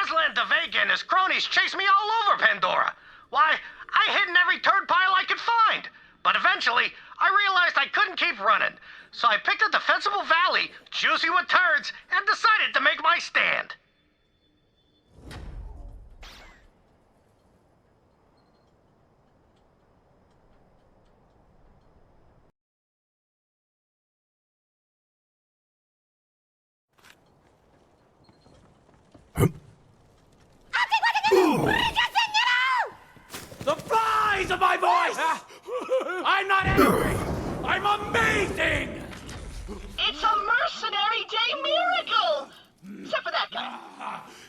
Aslan de Vega and his cronies chased me all over Pandora. Why, I hid in every turd pile I could find. But eventually, I realized I couldn't keep running. So I picked a defensible valley, juicy with turds, and decided to make my stand. The flies of my voice! I'm not angry! I'm amazing! It's a mercenary day miracle! Except for that guy.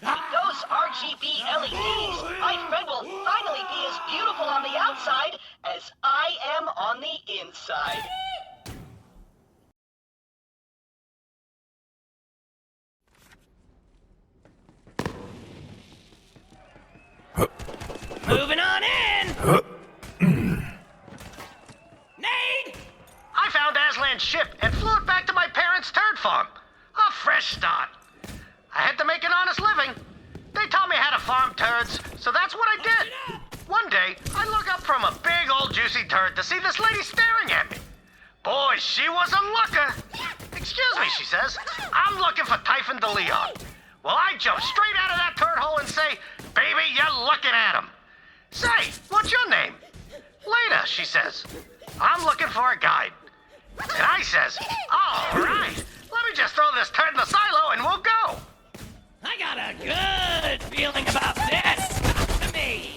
With those RGB LEDs, my friend will finally be as beautiful on the outside as I am on the inside. Moving on in! Nade! I found Aslan's ship and flew it back to my parents' turd farm. A fresh start. I had to make an honest living. They taught me how to farm turds, so that's what I did. One day, I look up from a big old juicy turd to see this lady staring at me. Boy, she was a looker. Excuse me, she says. I'm looking for Typhon de Leon. Well, I jump straight out of that turd hole and say, baby, you're looking at him. Say, what's your name? Leda, she says. I'm looking for a guide. And I says, all right, let me just throw this turd in the silo and we'll go. I got a good feeling about this! Come to me!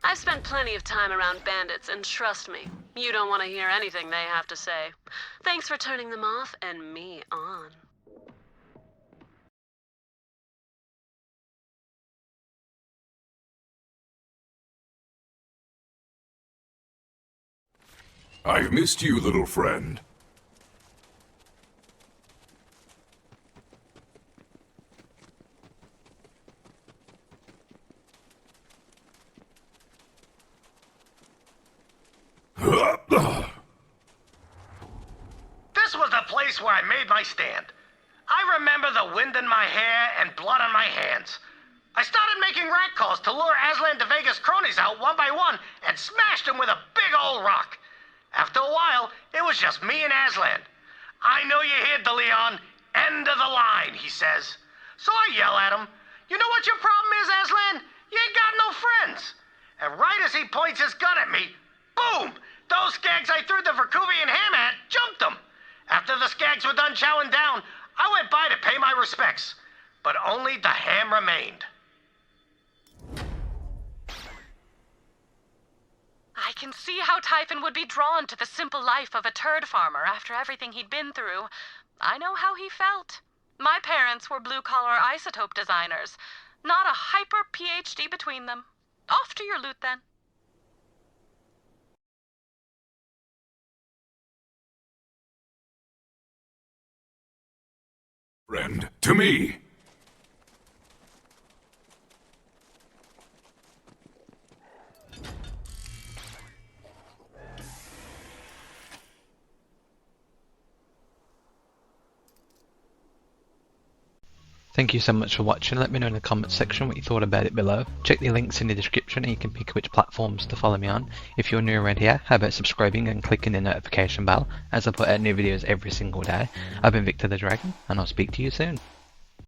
I've spent plenty of time around bandits, and trust me, you don't want to hear anything they have to say. Thanks for turning them off and me on. I've missed you, little friend. This was the place where I made my stand. I remember the wind in my hair and blood on my hands. I started making rat calls to lure Aslan de Vega's cronies out one by one and smashed them with a big old rock. After a while, it was just me and Aslan. I know you hear, De Leon. End of the line, he says. So I yell at him. You know what your problem is, Aslan? You ain't got no friends. And right as he points his gun at me, boom! Those skags I threw the Verkuvian ham at jumped them. After the skags were done chowing down, I went by to pay my respects. But only the ham remained. I can see how Typhon would be drawn to the simple life of a turd farmer after everything he'd been through. I know how he felt. My parents were blue-collar isotope designers. Not a hyper PhD between them. Off to your loot, then. Friend, to me! Thank you so much for watching. Let me know in the comments section what you thought about it below. Check the links in the description and you can pick which platforms to follow me on. If you're new around here, how about subscribing and clicking the notification bell as I put out new videos every single day. I've been Victor the Dragon and I'll speak to you soon.